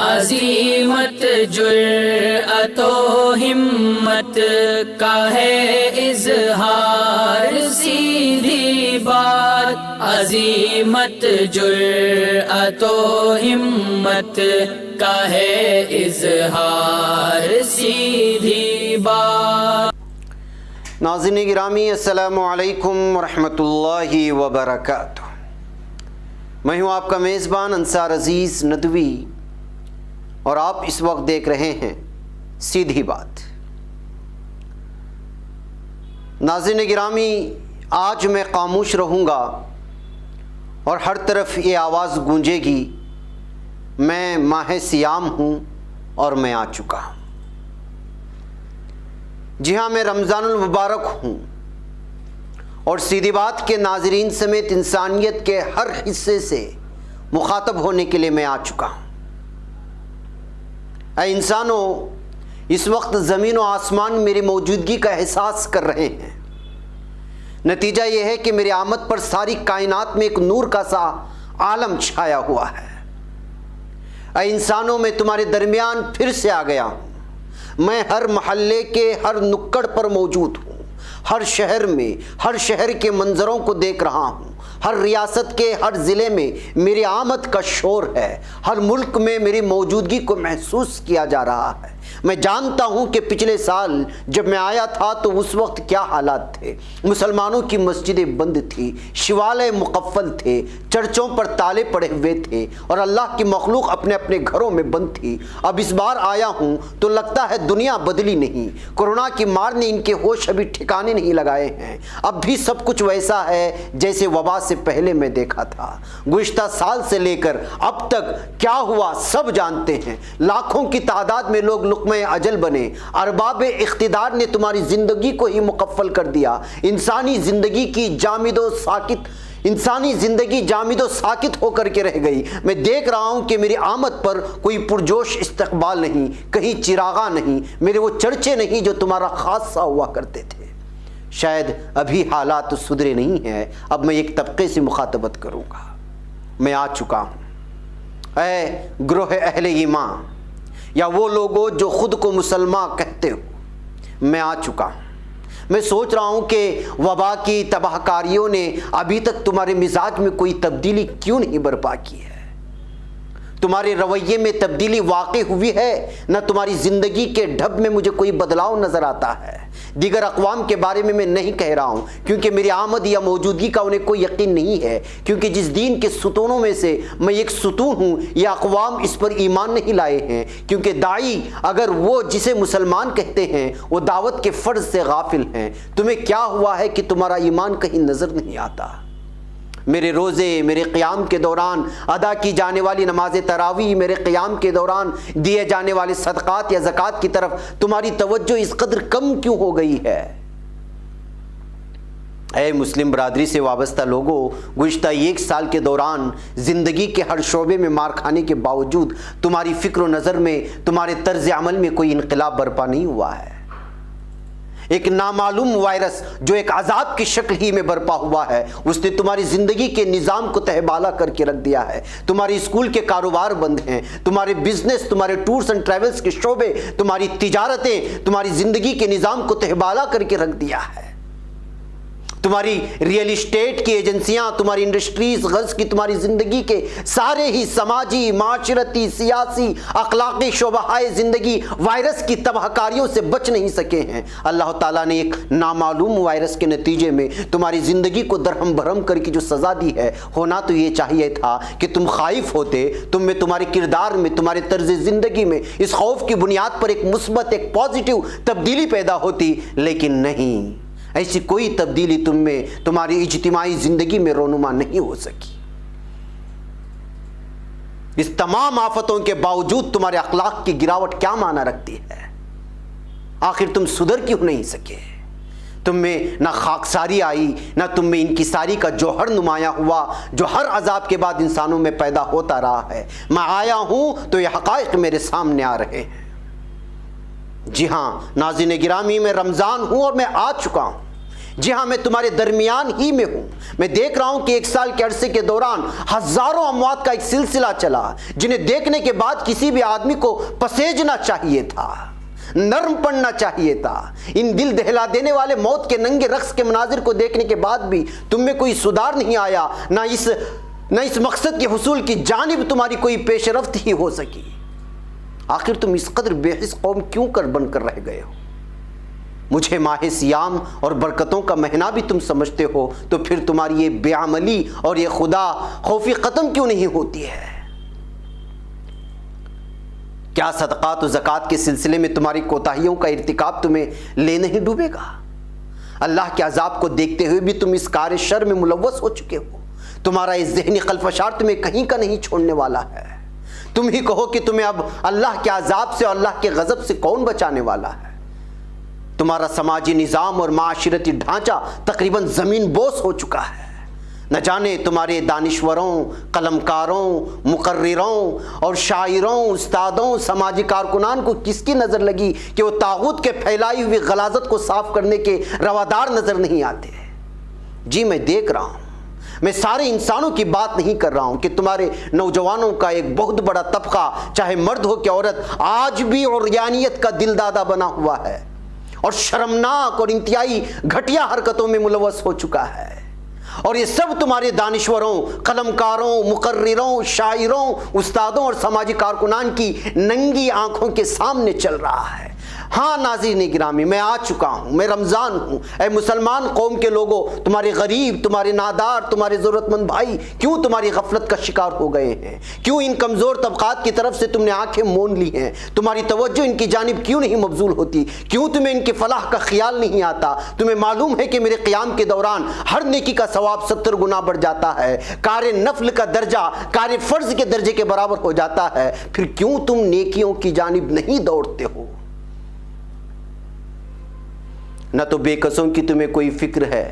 عزیمت جرأت و ہمت کا ہے اظہار، سیدھی بات عزیمت جرأت و ہمت کا ہے اظہار، سیدھی بات۔ ناظرین گرامی، السلام علیکم ورحمۃ اللہ وبرکاتہ۔ میں ہوں آپ کا میزبان انصار عزیز ندوی، اور آپ اس وقت دیکھ رہے ہیں سیدھی بات۔ ناظرین گرامی، آج میں خاموش رہوں گا اور ہر طرف یہ آواز گونجے گی، میں ماہ صیام ہوں اور میں آ چکا ہوں۔ جی ہاں، میں رمضان المبارک ہوں اور سیدھی بات کے ناظرین سمیت انسانیت کے ہر حصے سے مخاطب ہونے کے لیے میں آ چکا ہوں۔ اے انسانوں، اس وقت زمین و آسمان میری موجودگی کا احساس کر رہے ہیں۔ نتیجہ یہ ہے کہ میری آمد پر ساری کائنات میں ایک نور کا سا عالم چھایا ہوا ہے۔ اے انسانوں، میں تمہارے درمیان پھر سے آ گیا ہوں۔ میں ہر محلے کے ہر نکڑ پر موجود ہوں، ہر شہر میں ہر شہر کے منظروں کو دیکھ رہا ہوں، ہر ریاست کے ہر ضلع میں میری آمد کا شور ہے، ہر ملک میں میری موجودگی کو محسوس کیا جا رہا ہے۔ میں جانتا ہوں کہ پچھلے سال جب میں آیا تھا تو اس وقت کیا حالات تھے۔ مسلمانوں کی مسجدیں بند تھی، شوالے مقفل تھے، چرچوں پر تالے پڑے ہوئے تھے اور اللہ کی مخلوق اپنے اپنے گھروں میں بند تھی۔ اب اس بار آیا ہوں تو لگتا ہے دنیا بدلی نہیں، کورونا کی مار نے ان کے ہوش ابھی ٹھکانے نہیں لگائے ہیں۔ اب بھی سب کچھ ویسا ہے جیسے وبا سے پہلے میں دیکھا تھا۔ گزشتہ سال سے لے کر اب تک کیا ہوا سب جانتے ہیں۔ لاکھوں کی تعداد میں لوگ لقمہ اجل بنے، ارباب اقتدار نے تمہاری زندگی کو ہی مکفل کر دیا۔ انسانی زندگی جامد و ساکت ہو کر کے رہ گئی۔ میں دیکھ رہا ہوں کہ میری آمد پر کوئی پرجوش استقبال نہیں، کہیں چراغاں نہیں، میرے وہ چرچے نہیں جو تمہارا خاصہ ہوا کرتے تھے۔ شاید ابھی حالات سدھرے نہیں ہیں، اب میں ایک طبقے سے مخاطبت کروں گا۔ میں آ چکا ہوں۔ اے گروہ اہل ایمان، یا وہ لوگوں جو خود کو مسلمان کہتے ہو، میں آ چکا ہوں۔ میں سوچ رہا ہوں کہ وبا کی تباہ کاریوں نے ابھی تک تمہارے مزاج میں کوئی تبدیلی کیوں نہیں برپا کی ہے۔ تمہارے رویے میں تبدیلی واقع ہوئی ہے، نہ تمہاری زندگی کے ڈھب میں مجھے کوئی بدلاؤ نظر آتا ہے۔ دیگر اقوام کے بارے میں نہیں کہہ رہا ہوں، کیونکہ میری آمد یا موجودگی کا انہیں کوئی یقین نہیں ہے، کیونکہ جس دین کے ستونوں میں سے میں ایک ستون ہوں، یہ اقوام اس پر ایمان نہیں لائے ہیں، کیونکہ داعی اگر وہ جسے مسلمان کہتے ہیں وہ دعوت کے فرض سے غافل ہیں۔ تمہیں کیا ہوا ہے کہ تمہارا ایمان کہیں نظر نہیں آتا؟ میرے روزے، میرے قیام کے دوران ادا کی جانے والی نماز تراویح، میرے قیام کے دوران دیے جانے والے صدقات یا زکوٰۃ کی طرف تمہاری توجہ اس قدر کم کیوں ہو گئی ہے؟ اے مسلم برادری سے وابستہ لوگوں، گزشتہ ایک سال کے دوران زندگی کے ہر شعبے میں مار کھانے کے باوجود تمہاری فکر و نظر میں، تمہارے طرز عمل میں کوئی انقلاب برپا نہیں ہوا ہے۔ ایک نامعلوم وائرس جو ایک عذاب کی شکل ہی میں برپا ہوا ہے، اس نے تمہاری زندگی کے نظام کو تہبالہ کر کے رکھ دیا ہے۔ تمہاری اسکول کے کاروبار بند ہیں، تمہارے بزنس، تمہارے ٹورز اینڈ ٹریولز کے شعبے، تمہاری تجارتیں تمہاری زندگی کے نظام کو تہبالہ کر کے رکھ دیا ہے۔ تمہاری ریئل اسٹیٹ کی ایجنسیاں، تمہاری انڈسٹریز، غرض کی تمہاری زندگی کے سارے ہی سماجی، معاشرتی، سیاسی، اخلاقی شعبۂ زندگی وائرس کی تباہ کاریوں سے بچ نہیں سکے ہیں۔ اللہ تعالیٰ نے ایک نامعلوم وائرس کے نتیجے میں تمہاری زندگی کو درہم بھرم کر کے جو سزا دی ہے، ہونا تو یہ چاہیے تھا کہ تم خائف ہوتے، تم میں، تمہارے کردار میں، تمہارے طرز زندگی میں اس خوف کی بنیاد پر ایک مثبت، ایک پازیٹیو تبدیلی پیدا ہوتی، لیکن نہیں، ایسی کوئی تبدیلی تم میں، تمہاری اجتماعی زندگی میں رونما نہیں ہو سکی۔ اس تمام آفتوں کے باوجود تمہارے اخلاق کی گراوٹ کیا معنی رکھتی ہے؟ آخر تم سدھر کیوں نہیں سکے؟ تم میں نہ خاکساری آئی، نہ تم میں انکساری کا جوہر نمایاں ہوا جو ہر عذاب کے بعد انسانوں میں پیدا ہوتا رہا ہے۔ میں آیا ہوں تو یہ حقائق میرے سامنے آ رہے ہیں۔ جی ہاں ناظرین گرامی، میں رمضان ہوں اور میں آ چکا ہوں۔ جی ہاں، میں تمہارے درمیان ہی میں ہوں۔ میں دیکھ رہا ہوں کہ 1 سال کے عرصے کے دوران ہزاروں اموات کا ایک سلسلہ چلا، جنہیں دیکھنے کے بعد کسی بھی آدمی کو پسیجنا چاہیے تھا، نرم پڑنا چاہیے تھا۔ ان دل دہلا دینے والے موت کے ننگے رقص کے مناظر کو دیکھنے کے بعد بھی تم میں کوئی سدھار نہیں آیا، نہ اس مقصد کے حصول کی جانب تمہاری کوئی پیش رفت ہی ہو سکی۔ آخر تم اس قدر بے حس قوم کیوں بن کر رہ گئے ہو؟ مجھے ماہ سیام اور برکتوں کا مہینہ بھی تم سمجھتے ہو تو پھر تمہاری یہ بے عملی اور یہ خدا خوفی ختم کیوں نہیں ہوتی ہے؟ کیا صدقات و زکوٰۃ کے سلسلے میں تمہاری کوتاہیوں کا ارتکاب تمہیں لے نہیں ڈوبے گا؟ اللہ کے عذاب کو دیکھتے ہوئے بھی تم اس کار شر میں ملوث ہو چکے ہو۔ تمہارا اس ذہنی خلفشار تمہیں کہیں کا نہیں چھوڑنے والا ہے۔ تم ہی کہو کہ تمہیں اب اللہ کے عذاب سے اور اللہ کے غضب سے کون بچانے والا ہے؟ تمہارا سماجی نظام اور معاشرتی ڈھانچہ تقریباً زمین بوس ہو چکا ہے۔ نہ جانے تمہارے دانشوروں، قلمکاروں، مقرروں اور شاعروں، استادوں، سماجی کارکنان کو کس کی نظر لگی کہ وہ طاغوت کے پھیلائی ہوئی غلاظت کو صاف کرنے کے روادار نظر نہیں آتے۔ جی میں دیکھ رہا ہوں، میں سارے انسانوں کی بات نہیں کر رہا ہوں کہ تمہارے نوجوانوں کا ایک بہت بڑا طبقہ، چاہے مرد ہو کہ عورت، آج بھی عریانیت کا دل دادا بنا ہوا ہے اور شرمناک اور انتہائی گھٹیا حرکتوں میں ملوث ہو چکا ہے۔ اور یہ سب تمہارے دانشوروں، قلمکاروں، مقرروں، شاعروں، استادوں اور سماجی کارکنان کی ننگی آنکھوں کے سامنے چل رہا ہے۔ ہاں ناظرین گرامی، میں آ چکا ہوں، میں رمضان ہوں۔ اے مسلمان قوم کے لوگوں، تمہارے غریب، تمہارے نادار، تمہارے ضرورت مند بھائی کیوں تمہاری غفلت کا شکار ہو گئے ہیں؟ کیوں ان کمزور طبقات کی طرف سے تم نے آنکھیں مون لی ہیں؟ تمہاری توجہ ان کی جانب کیوں نہیں مبذول ہوتی؟ کیوں تمہیں ان کی فلاح کا خیال نہیں آتا؟ تمہیں معلوم ہے کہ میرے قیام کے دوران ہر نیکی کا ثواب 70 گنا بڑھ جاتا ہے، کار نفل کا درجہ کار فرض کے درجے کے برابر ہو جاتا ہے، پھر کیوں تم نیکیوں کی جانب نہیں دوڑتے ہو؟ نہ تو بے قصوں کی تمہیں کوئی فکر ہے،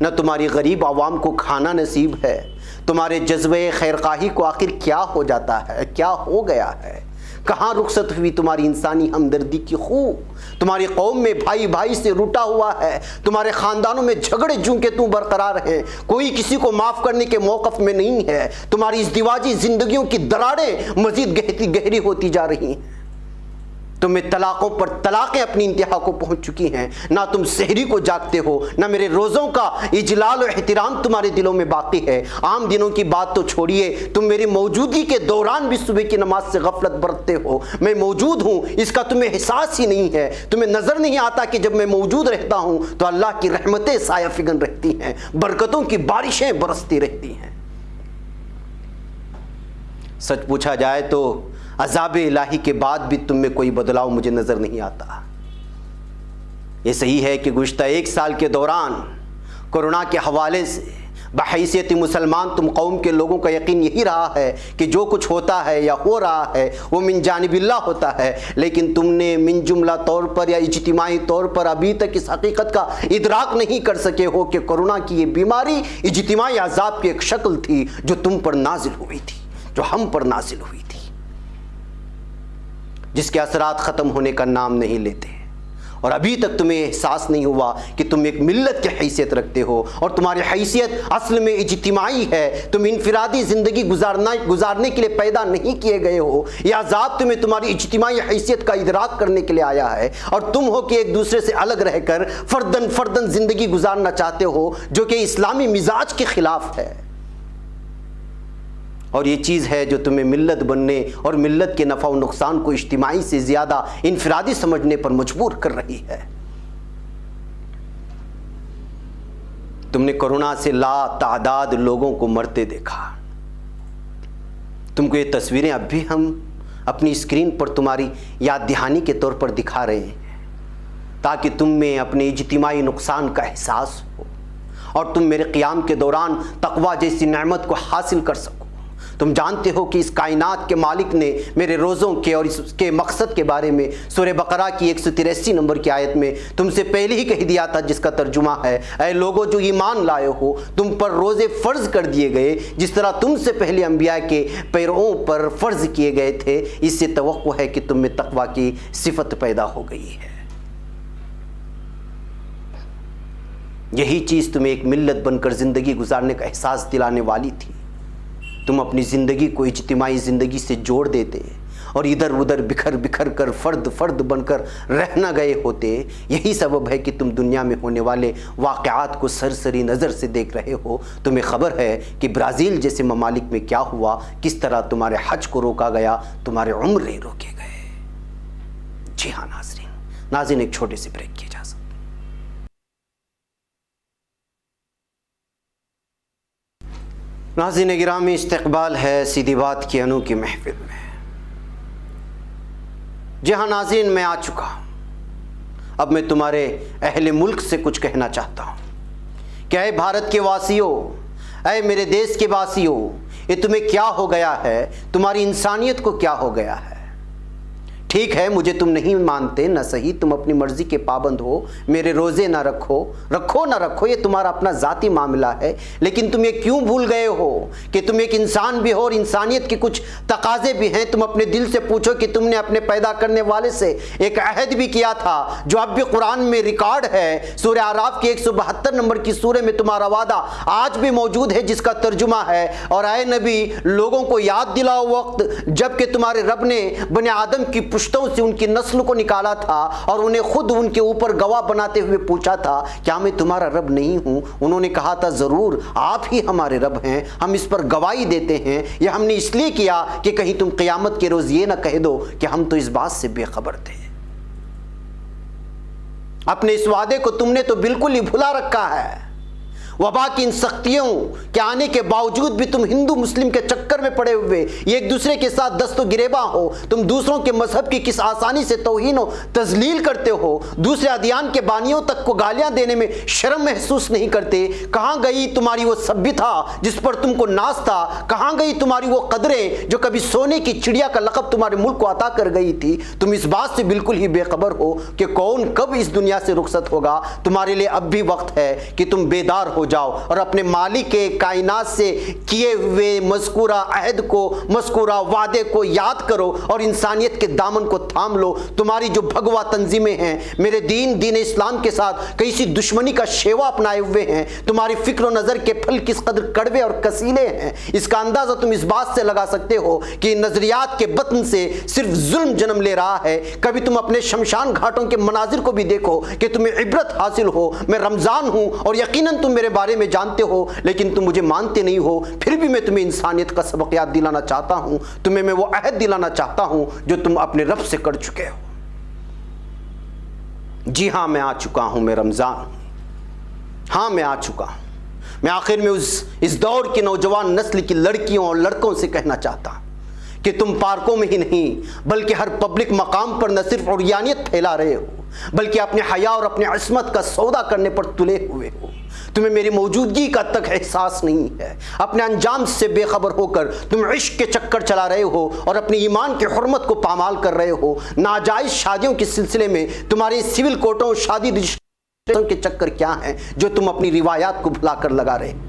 نہ تمہاری غریب عوام کو کھانا نصیب ہے۔ تمہارے جذبہ خیرخواہی کو آخر کیا ہو جاتا ہے؟ کیا ہو گیا ہے؟ کہاں رخصت ہوئی تمہاری انسانی ہمدردی کی خو؟ تمہاری قوم میں بھائی بھائی سے روٹا ہوا ہے، تمہارے خاندانوں میں جھگڑے جوں کے توں برقرار ہیں، کوئی کسی کو معاف کرنے کے موقف میں نہیں ہے۔ تمہاری ازدواجی زندگیوں کی دراڑیں مزید گہری ہوتی جا رہی ہیں۔ تمہیں طلاقوں پر طلاقیں اپنی انتہا کو پہنچ چکی ہیں۔ نہ تم سحری کو جاگتے ہو، نہ میرے روزوں کا اجلال و احترام تمہارے دلوں میں باقی ہے۔ عام دنوں کی بات تو چھوڑیے، تم میری موجودگی کے دوران بھی صبح کی نماز سے غفلت برتتے ہو۔ میں موجود ہوں اس کا تمہیں احساس ہی نہیں ہے۔ تمہیں نظر نہیں آتا کہ جب میں موجود رہتا ہوں تو اللہ کی رحمتیں سایہ فگن رہتی ہیں، برکتوں کی بارشیں برستی رہتی ہیں۔ سچ پوچھا جائے تو عذاب الہی کے بعد بھی تم میں کوئی بدلاؤ مجھے نظر نہیں آتا۔ یہ صحیح ہے کہ گزشتہ 1 سال کے دوران کورونا کے حوالے سے بحیثیت مسلمان تم قوم کے لوگوں کا یقین یہی رہا ہے کہ جو کچھ ہوتا ہے یا ہو رہا ہے وہ من جانب اللہ ہوتا ہے، لیکن تم نے من جملہ طور پر یا اجتماعی طور پر ابھی تک اس حقیقت کا ادراک نہیں کر سکے ہو کہ کورونا کی یہ بیماری اجتماعی عذاب کی ایک شکل تھی جو تم پر نازل ہوئی تھی، جو ہم پر نازل ہوئی تھی، جس کے اثرات ختم ہونے کا نام نہیں لیتے۔ اور ابھی تک تمہیں احساس نہیں ہوا کہ تم ایک ملت کی حیثیت رکھتے ہو اور تمہاری حیثیت اصل میں اجتماعی ہے۔ تم انفرادی زندگی گزارنے کے لیے پیدا نہیں کیے گئے ہو۔ یہ عذاب تمہیں تمہاری اجتماعی حیثیت کا ادراک کرنے کے لیے آیا ہے، اور تم ہو کہ ایک دوسرے سے الگ رہ کر فردن زندگی گزارنا چاہتے ہو، جو کہ اسلامی مزاج کے خلاف ہے۔ اور یہ چیز ہے جو تمہیں ملت بننے اور ملت کے نفع و نقصان کو اجتماعی سے زیادہ انفرادی سمجھنے پر مجبور کر رہی ہے۔ تم نے کورونا سے لا تعداد لوگوں کو مرتے دیکھا۔ تم کو یہ تصویریں اب بھی ہم اپنی اسکرین پر تمہاری یاد دہانی کے طور پر دکھا رہے ہیں، تاکہ تم میں اپنے اجتماعی نقصان کا احساس ہو اور تم میرے قیام کے دوران تقویٰ جیسی نعمت کو حاصل کر سکو۔ تم جانتے ہو کہ اس کائنات کے مالک نے میرے روزوں کے اور اس کے مقصد کے بارے میں سورہ بقرہ کی 183 نمبر کی آیت میں تم سے پہلے ہی کہہ دیا تھا، جس کا ترجمہ ہے: اے لوگو جو ایمان لائے ہو، تم پر روزے فرض کر دیے گئے جس طرح تم سے پہلے انبیاء کے پیرووں پر فرض کیے گئے تھے۔ اس سے توقع ہے کہ تم میں تقویٰ کی صفت پیدا ہو گئی ہے۔ یہی چیز تمہیں ایک ملت بن کر زندگی گزارنے کا احساس دلانے والی تھی۔ تم اپنی زندگی کو اجتماعی زندگی سے جوڑ دیتے اور ادھر ادھر بکھر بکھر کر فرد فرد بن کر رہنا گئے ہوتے۔ یہی سبب ہے کہ تم دنیا میں ہونے والے واقعات کو سرسری نظر سے دیکھ رہے ہو۔ تمہیں خبر ہے کہ برازیل جیسے ممالک میں کیا ہوا، کس طرح تمہارے حج کو روکا گیا، تمہارے عمرے روکے گئے۔ جی ہاں ناظرین ایک چھوٹے سے بریک کی اجازت۔ ناظرین گرامی، استقبال ہے سیدھی بات کی انوکھی محفل میں۔ جی ہاں ناظرین، میں آ چکا ہوں۔ اب میں تمہارے اہل ملک سے کچھ کہنا چاہتا ہوں کہ اے بھارت کے واسیوں، اے میرے دیش کے واسیوں، یہ تمہیں کیا ہو گیا ہے؟ تمہاری انسانیت کو کیا ہو گیا ہے؟ ٹھیک ہے، مجھے تم نہیں مانتے، نہ صحیح، تم اپنی مرضی کے پابند ہو، میرے روزے نہ رکھو نہ رکھو، یہ تمہارا اپنا ذاتی معاملہ ہے، لیکن تم یہ کیوں بھول گئے ہو کہ تم ایک انسان بھی ہو اور انسانیت کے کچھ تقاضے بھی ہیں۔ تم اپنے دل سے پوچھو کہ تم نے اپنے پیدا کرنے والے سے ایک عہد بھی کیا تھا جو اب بھی قرآن میں ریکارڈ ہے۔ سورہ اعراف کی 172 نمبر کی سورہ میں تمہارا وعدہ آج بھی موجود ہے، جس کا ترجمہ ہے، اور اے نبی، لوگوں کو یاد دلاؤ وقت جب کہ تمہارے رب نے بنی آدم کی پشتوں سے ان کی نسل کو نکالا تھا اور انہیں خود ان کے اوپر گواہ بناتے ہوئے پوچھا تھا، کیا میں تمہارا رب نہیں ہوں؟ انہوں نے کہا تھا، ضرور آپ ہی ہمارے رب ہیں، ہم اس پر گواہی دیتے ہیں۔ یہ ہم نے اس لیے کیا کہ کہیں تم قیامت کے روز یہ نہ کہہ دو کہ ہم تو اس بات سے بے خبر تھے۔ اپنے اس وعدے کو تم نے تو بالکل ہی بھلا رکھا ہے۔ وبا کی ان سختیوں کے آنے کے باوجود بھی تم ہندو مسلم کے چکر میں پڑے ہوئے یہ ایک دوسرے کے ساتھ دست و گریباں ہو۔ تم دوسروں کے مذہب کی کس آسانی سے توہین و تذلیل کرتے ہو، دوسرے ادیان کے بانیوں تک کو گالیاں دینے میں شرم محسوس نہیں کرتے۔ کہاں گئی تمہاری وہ سبھیتا جس پر تم کو ناز تھا؟ کہاں گئی تمہاری وہ قدریں جو کبھی سونے کی چڑیا کا لقب تمہارے ملک کو عطا کر گئی تھی؟ تم اس بات سے بالکل ہی بے خبر ہو کہ کون کب اس دنیا سے رخصت ہوگا۔ تمہارے لیے اب بھی وقت ہے کہ تم بیدار ہو جاؤ اور اپنے مالک کے کائنات سے کیے ہوئے مذکورہ عہد کو، مذکورہ وعدے کو یاد کرو اور انسانیت کے دامن کو تھام لو۔ تمہاری جو بھگوا تنظیمیں ہیں میرے دین اسلام کے ساتھ کیسی دشمنی کا شیوا اپنائے ہوئے ہیں، تمہاری فکر و نظر کے پھل کس قدر کڑوے اور کسیلے ہیں، اس کا اندازہ تم اس بات سے لگا سکتے ہو کہ نظریات کے بطن سے صرف ظلم جنم لے رہا ہے۔ کبھی تم اپنے شمشان گھاٹوں کے مناظر کو بھی دیکھو کہ تمہیں عبرت حاصل ہو۔ میں رمضان ہوں اور یقیناً تم میرے بارے میں جانتے ہو، لیکن تم مجھے مانتے نہیں ہو۔ پھر بھی میں تمہیں انسانیت کا سبق یاد دلانا چاہتا ہوں، تمہیں میں وہ عہد دلانا چاہتا ہوں جو تم اپنے رب سے کر چکے ہو۔ جی ہاں، میں آ چکا ہوں، میں رمضان ہوں، ہاں میں آ چکا ہوں۔ میں آخر میں اس دور کی نوجوان نسل کی لڑکیوں اور لڑکوں سے کہنا چاہتا ہوں کہ تم پارکوں میں ہی نہیں بلکہ ہر پبلک مقام پر نہ صرف عریانیت پھیلا رہے ہو بلکہ اپنے حیا اور اپنے عصمت کا سودا کرنے پر تلے ہوئے ہو۔ تمہیں میری موجودگی کا تک احساس نہیں ہے۔ اپنے انجام سے بے خبر ہو کر تم عشق کے چکر چلا رہے ہو اور اپنی ایمان کی حرمت کو پامال کر رہے ہو۔ ناجائز شادیوں کے سلسلے میں تمہارے سول کورٹوں اور شادی رجسٹریشن کے چکر کیا ہیں جو تم اپنی روایات کو بھلا کر لگا رہے ہو؟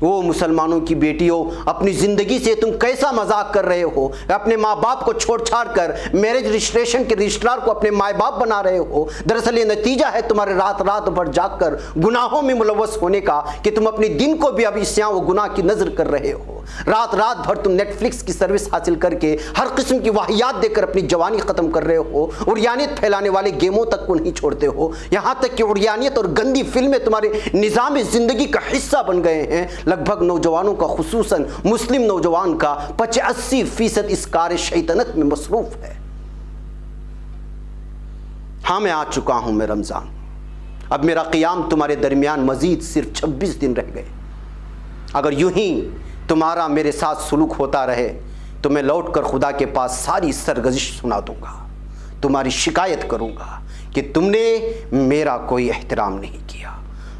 وہ مسلمانوں کی بیٹیوں، اپنی زندگی سے تم کیسا مذاق کر رہے ہو؟ اپنے ماں باپ کو چھوڑ چھاڑ کر میرج رجسٹریشن کے رجسٹرار کو اپنے ماں باپ بنا رہے ہو۔ دراصل یہ نتیجہ ہے تمہارے رات بھر جاگ کر گناہوں میں ملوث ہونے کا کہ تم اپنی دن کو بھی اب عصیاں و گناہ کی نظر کر رہے ہو۔ رات بھر تم نیٹ فلکس کی سروس حاصل کر کے ہر قسم کی واہیات دے کر اپنی جوانی ختم کر رہے ہو۔ عریانیت پھیلانے والے گیموں تک کو نہیں چھوڑتے ہو، یہاں تک کہ عریانیت اور گندی فلمیں تمہارے نظام زندگی کا حصہ بن گئے ہیں۔ لگ بھگ نوجوانوں کا، خصوصاً مسلم نوجوان کا 85% اس کار شیطنت میں مصروف ہے۔ ہاں میں آ چکا ہوں، میں رمضان۔ اب میرا قیام تمہارے درمیان مزید صرف 26 دن رہ گئے۔ اگر یوں ہی تمہارا میرے ساتھ سلوک ہوتا رہے تو میں لوٹ کر خدا کے پاس ساری سرگزش سنا دوں گا، تمہاری شکایت کروں گا کہ تم نے میرا کوئی احترام نہیں کیا۔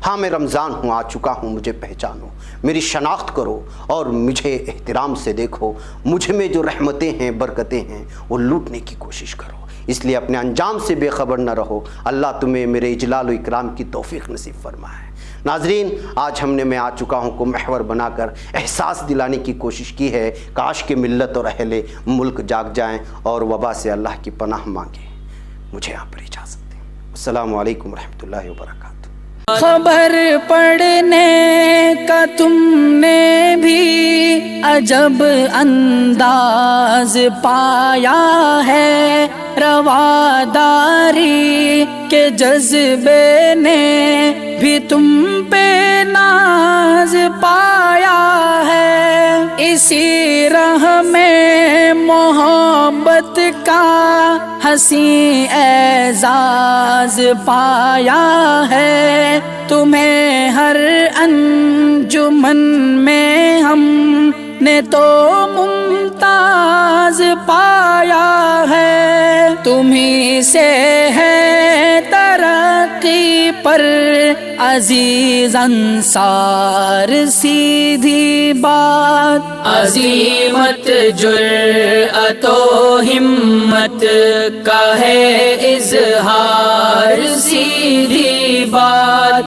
ہاں میں رمضان ہوں، آ چکا ہوں، مجھے پہچانو، میری شناخت کرو اور مجھے احترام سے دیکھو۔ مجھ میں جو رحمتیں ہیں، برکتیں ہیں، وہ لوٹنے کی کوشش کرو۔ اس لیے اپنے انجام سے بے خبر نہ رہو۔ اللہ تمہیں میرے اجلال و اکرام کی توفیق نصیب فرمائے۔ ناظرین، آج ہم نے میں آ چکا ہوں کو محور بنا کر احساس دلانے کی کوشش کی ہے۔ کاش کہ ملت اور اہل ملک جاگ جائیں اور وبا سے اللہ کی پناہ مانگیں۔ مجھے یہاں پر اجازت دیں۔ السلام علیکم ورحمۃ اللہ وبرکاتہ۔ خبر پڑھنے کا تم نے بھی عجب انداز پایا ہے، رواداری کے جذبے نے بھی تم پہ ناز پایا ہے، اسی راہ میں محبت کا حسین اعزاز پایا ہے، تمہیں ہر انجمن میں ہم نے تو ممتاز پایا ہے، تمہیں سے ہے ترقی پر عزیز انصار، سیدھی بات عظیمت جرأت و ہمت کا ہے اظہار، سیدھی بات